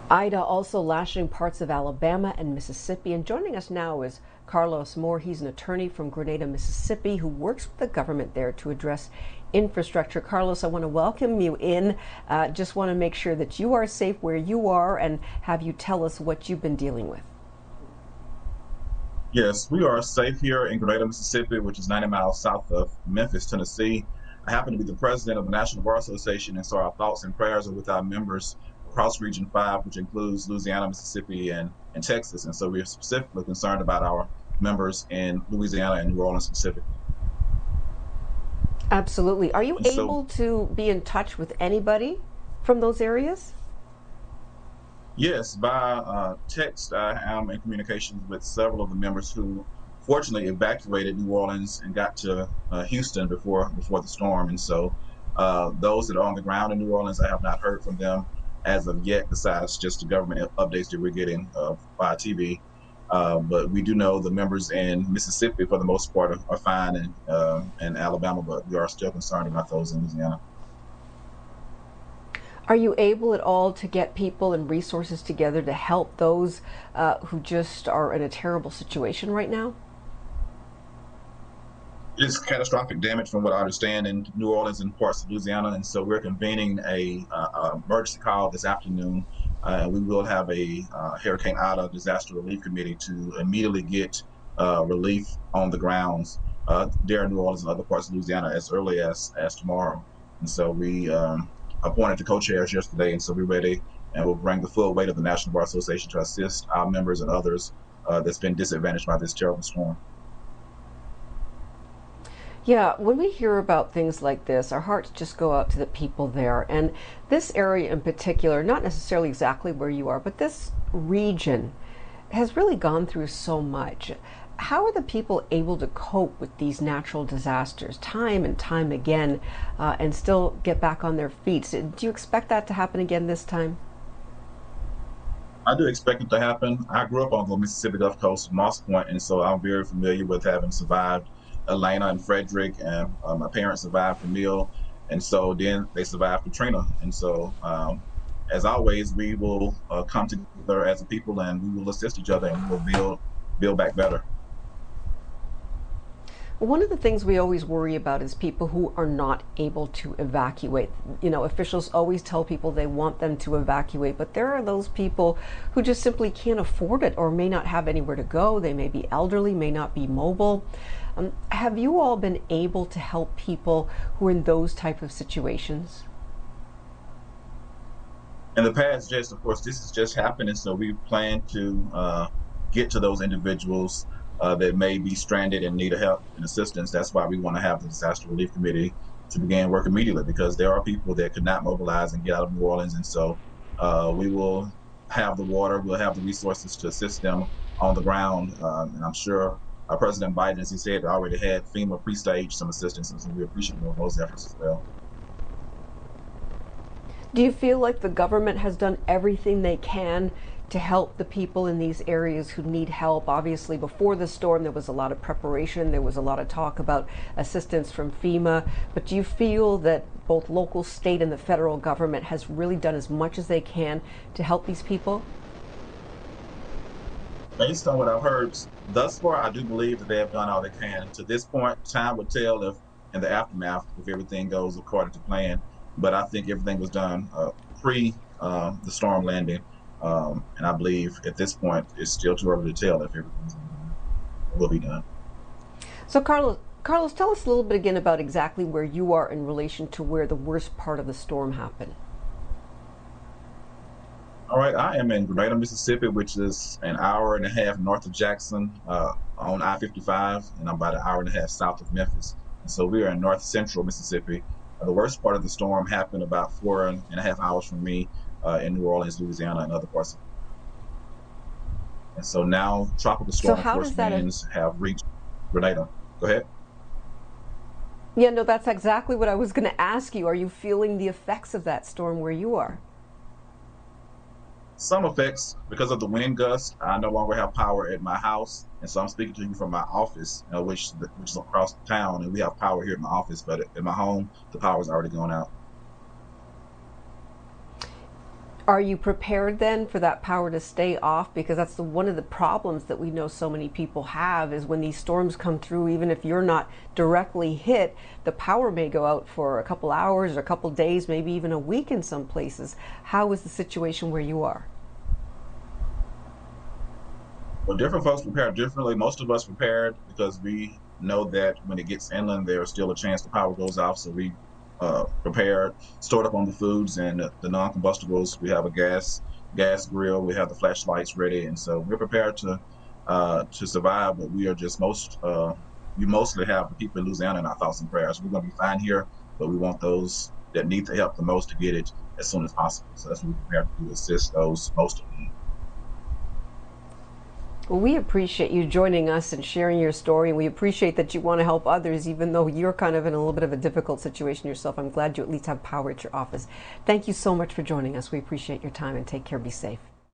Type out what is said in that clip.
Ida also lashing parts of Alabama and Mississippi. And joining us now is Carlos Moore. He's an attorney from Grenada, Mississippi, who works with the government there to address infrastructure. Carlos, I want to welcome you in. Just want to make sure that you are safe where you are and have you tell us what you've been dealing with. Yes, we are safe here in Grenada, Mississippi, which is 90 miles south of Memphis, Tennessee. I happen to be the president of the National Bar Association, and so our thoughts and prayers are with our members across Region 5, which includes Louisiana, Mississippi, and Texas. And so we are specifically concerned about our members in Louisiana and New Orleans specifically. Absolutely. Are you And so, able to be in touch with anybody from those areas? yes, by text, I am in communication with several of the members who fortunately evacuated New Orleans and got to Houston before the storm. And so those that are on the ground in New Orleans, I have not heard from them as of yet, besides just the government updates that we're getting via TV. But we do know the members in Mississippi, for the most part, are fine, and Alabama, but we are still concerned about those in Louisiana. Are you able at all to get people and resources together to help those who just are in a terrible situation right now? It's catastrophic damage from what I understand in New Orleans and parts of Louisiana, and so we're convening a emergency call this afternoon. We will have a Hurricane Ida disaster relief committee to immediately get relief on the grounds there in New Orleans and other parts of Louisiana as early as tomorrow. And so we appointed the co-chairs yesterday, and so we're ready, and we'll bring the full weight of the National Bar Association to assist our members and others that's been disadvantaged by this terrible storm. Yeah, when we hear about things like this, our hearts just go out to the people there. And this area in particular, not necessarily exactly where you are, but this region has really gone through so much. How are the people able to cope with these natural disasters time and time again and still get back on their feet? Do you expect that to happen again this time? I do expect it to happen. I grew up on the Mississippi Gulf Coast, Moss Point, and so I'm very familiar with having survived Elena and Frederick, and my parents survived Camille, and so then they survived Katrina. And so, as always, we will come together as a people, and we will assist each other, and we will build back better. One of the things we always worry about is people who are not able to evacuate. You know, officials always tell people they want them to evacuate, but there are those people who just simply can't afford it or may not have anywhere to go. They may be elderly, may not be mobile. Have you all been able to help people who are in those type of situations? In the past, yes, of course, this is just happening, so we plan to get to those individuals that may be stranded and need help and assistance. That's why we want to have the disaster relief committee to begin work immediately, because there are people that could not mobilize and get out of New Orleans. And so we will have the water, we'll have the resources to assist them on the ground. And I'm sure President Biden, as he said, already had FEMA pre-staged some assistance, and so we appreciate those efforts as well. Do you feel like the government has done everything they can to help the people in these areas who need help? Obviously, before the storm, there was a lot of preparation. There was a lot of talk about assistance from FEMA. But do you feel that both local, state, and the federal government has really done as much as they can to help these people? Based on what I've heard thus far, I do believe that they have done all they can. To this point, time will tell if, in the aftermath, if everything goes according to plan. But I think everything was done pre the storm landing. And I believe at this point, it's still too early to tell if everything will be done. So, Carlos, tell us a little bit again about exactly where you are in relation to where the worst part of the storm happened. All right, I am in Grenada, Mississippi, which is an hour and a half north of Jackson on I-55, and I'm about an hour and a half south of Memphis. And so we are in north central Mississippi. The worst part of the storm happened about 4.5 hours from me in New Orleans, Louisiana, and other parts. And so now tropical So storm how force does that? winds have reached Grenada. Go ahead. Yeah, no, that's exactly what I was going to ask you. Are you feeling the effects of that storm where you are? Some effects because of the wind gust. I no longer have power at my house, and so I'm speaking to you from my office, which is across the town, and we have power here at my office. But at my home, the power's already gone out. Are you prepared then for that power to stay off? Because that's one of the problems that we know so many people have is when these storms come through, even if you're not directly hit, the power may go out for a couple hours or a couple days, maybe even a week in some places. How is the situation where you are? Well, different folks prepare differently. Most of us prepared because we know that when it gets inland, there's still a chance the power goes off. So we prepared, stored up on the foods and the non-combustibles. We have a gas grill. We have the flashlights ready, and so we're prepared to survive. But we are just we mostly have the people in Louisiana in our thoughts and prayers. We're going to be fine here, but we want those that need the help the most to get it as soon as possible. So that's what we're prepared to do, assist those most in need. Well, we appreciate you joining us and sharing your story, and we appreciate that you want to help others, even though you're kind of in a little bit of a difficult situation yourself. I'm glad you at least have power at your office. Thank you so much for joining us. We appreciate your time, and take care. Be safe.